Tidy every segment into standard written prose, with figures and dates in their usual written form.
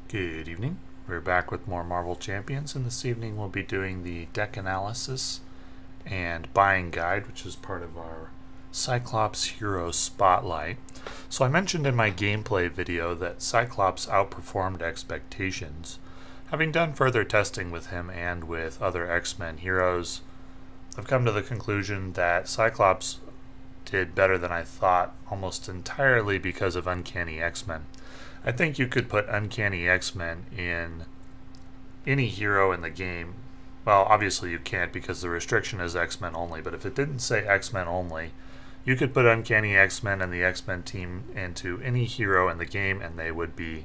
Good evening. We're back with more Marvel Champions, and this evening we'll be doing the deck analysis and buying guide, which is part of our Cyclops Hero Spotlight. So I mentioned in my gameplay video that Cyclops outperformed expectations. Having done further testing with him and with other X-Men heroes, I've come to the conclusion that Cyclops did better than I thought, almost entirely because of Uncanny X-Men. I think you could put Uncanny X-Men in any hero in the game. Well, obviously you can't because the restriction is X-Men only, but if it didn't say X-Men only, you could put Uncanny X-Men and the X-Men team into any hero in the game and they would be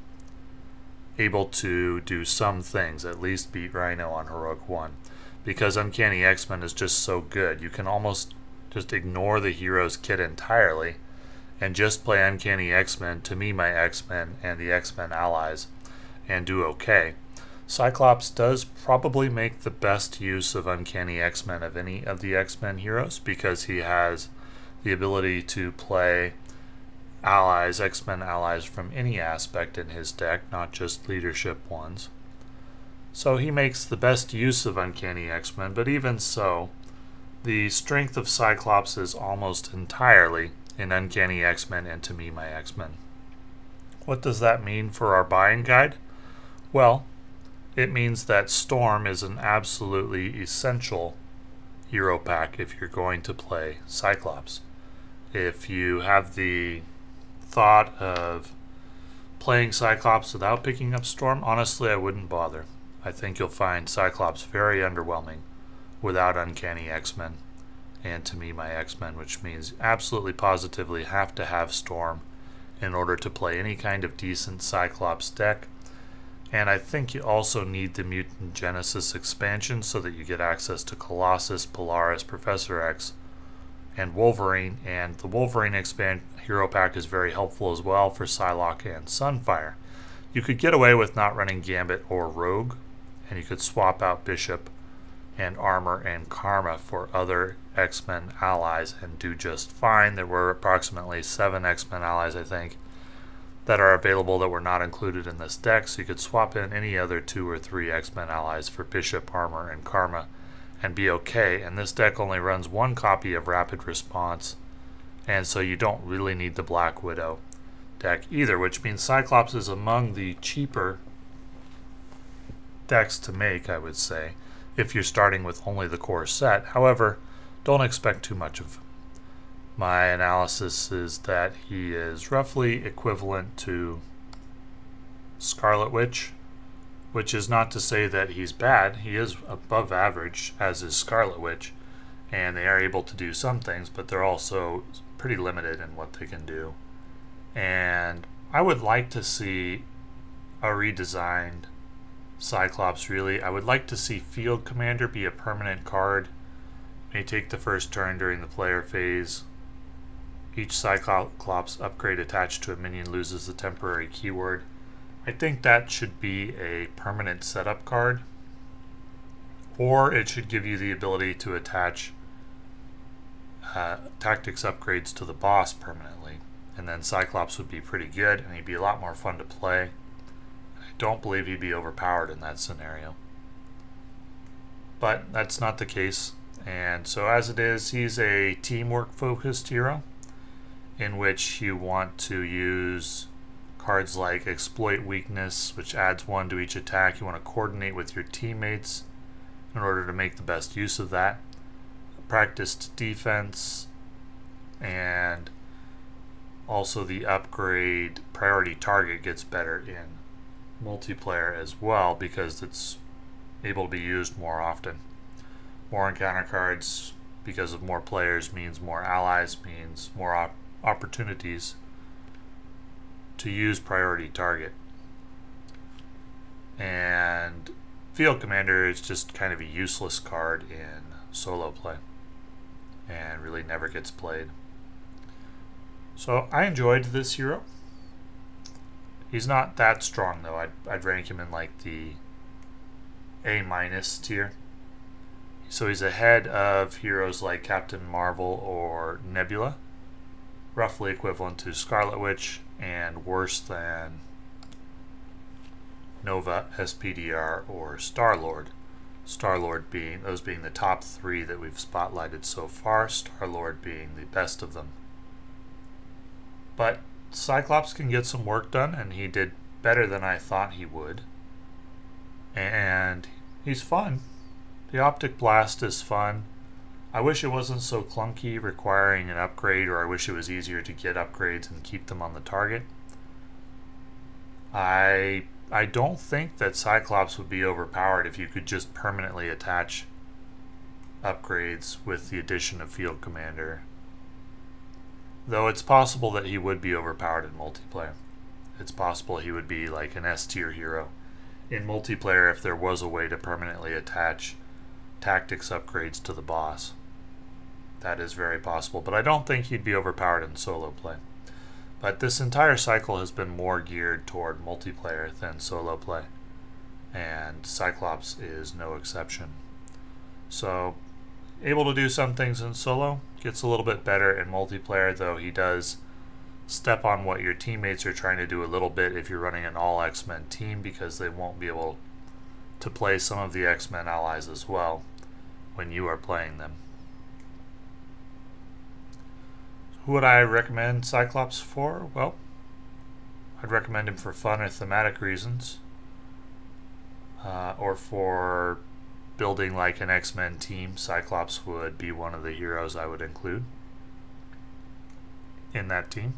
able to do some things, at least beat Rhino on Heroic 1. Because Uncanny X-Men is just so good, you can almost just ignore the hero's kit entirely and just play Uncanny X-Men, To Me My X-Men, and the X-Men allies, and do okay. Cyclops does probably make the best use of Uncanny X-Men of any of the X-Men heroes because he has the ability to play allies, X-Men allies from any aspect in his deck, not just leadership ones. So he makes the best use of Uncanny X-Men, but even so, the strength of Cyclops is almost entirely in Uncanny X-Men and To Me My X-Men. What does that mean for our buying guide? Well, it means that Storm is an absolutely essential hero pack if you're going to play Cyclops. If you have the thought of playing Cyclops without picking up Storm, honestly I wouldn't bother. I think you'll find Cyclops very underwhelming without Uncanny X-Men and To Me My X-Men, which means absolutely positively have to have Storm in order to play any kind of decent Cyclops deck. And I think you also need the Mutant Genesis expansion so that you get access to Colossus, Polaris, Professor X, and Wolverine. And the Wolverine hero pack is very helpful as well for Psylocke and Sunfire. You could get away with not running Gambit or Rogue, and you could swap out Bishop and Armor and Karma for other X-Men allies and do just fine. There were approximately 7 X-Men allies, I think, that are available that were not included in this deck, so you could swap in any other 2 or 3 X-Men allies for Bishop, Armor, and Karma and be okay. And this deck only runs 1 copy of Rapid Response, and so you don't really need the Black Widow deck either, which means Cyclops is among the cheaper decks to make, I would say, if you're starting with only the core set. However, don't expect too much of him. My analysis is that he is roughly equivalent to Scarlet Witch, which is not to say that he's bad. He is above average, as is Scarlet Witch, and they are able to do some things, but they're also pretty limited in what they can do. And I would like to see a redesigned Cyclops, really. I would like to see Field Commander be a permanent card. May take the first turn during the player phase. Each Cyclops upgrade attached to a minion loses the temporary keyword. I think that should be a permanent setup card. Or it should give you the ability to attach tactics upgrades to the boss permanently. And then Cyclops would be pretty good, and he'd be a lot more fun to play. I don't believe he'd be overpowered in that scenario. But that's not the case. And so as it is, he's a teamwork focused hero in which you want to use cards like Exploit Weakness, which adds 1 to each attack. You want to coordinate with your teammates in order to make the best use of that. Practiced Defense, and also the upgrade Priority Target gets better in multiplayer as well because it's able to be used more often. More encounter cards because of more players means more allies, means more opportunities to use Priority Target. And Field Commander is just kind of a useless card in solo play and really never gets played. So I enjoyed this hero. He's not that strong though. I'd rank him in like the A- tier. So he's ahead of heroes like Captain Marvel or Nebula, roughly equivalent to Scarlet Witch, and worse than Nova, SPDR, or Star-Lord. Star-Lord being the top three that we've spotlighted so far, Star-Lord being the best of them. But Cyclops can get some work done, and he did better than I thought he would. And he's fun. The Optic Blast is fun. I wish it wasn't so clunky, requiring an upgrade, or I wish it was easier to get upgrades and keep them on the target. I don't think that Cyclops would be overpowered if you could just permanently attach upgrades with the addition of Field Commander. Though it's possible that he would be overpowered in multiplayer. It's possible he would be like an S-tier hero in multiplayer if there was a way to permanently attach tactics upgrades to the boss. That is very possible, but I don't think he'd be overpowered in solo play. But this entire cycle has been more geared toward multiplayer than solo play, and Cyclops is no exception. So, able to do some things in solo, gets a little bit better in multiplayer, though he does step on what your teammates are trying to do a little bit if you're running an all X-Men team, because they won't be able to play some of the X-Men allies as well when you are playing them. Who would I recommend Cyclops for? Well, I'd recommend him for fun or thematic reasons, or for building like an X-Men team. Cyclops would be one of the heroes I would include in that team,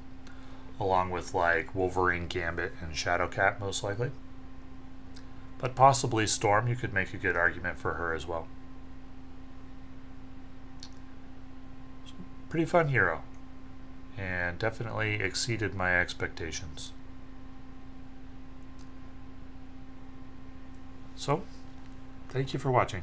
along with like Wolverine, Gambit, and Shadowcat most likely. But possibly Storm, you could make a good argument for her as well. So, pretty fun hero, and definitely exceeded my expectations. So, thank you for watching.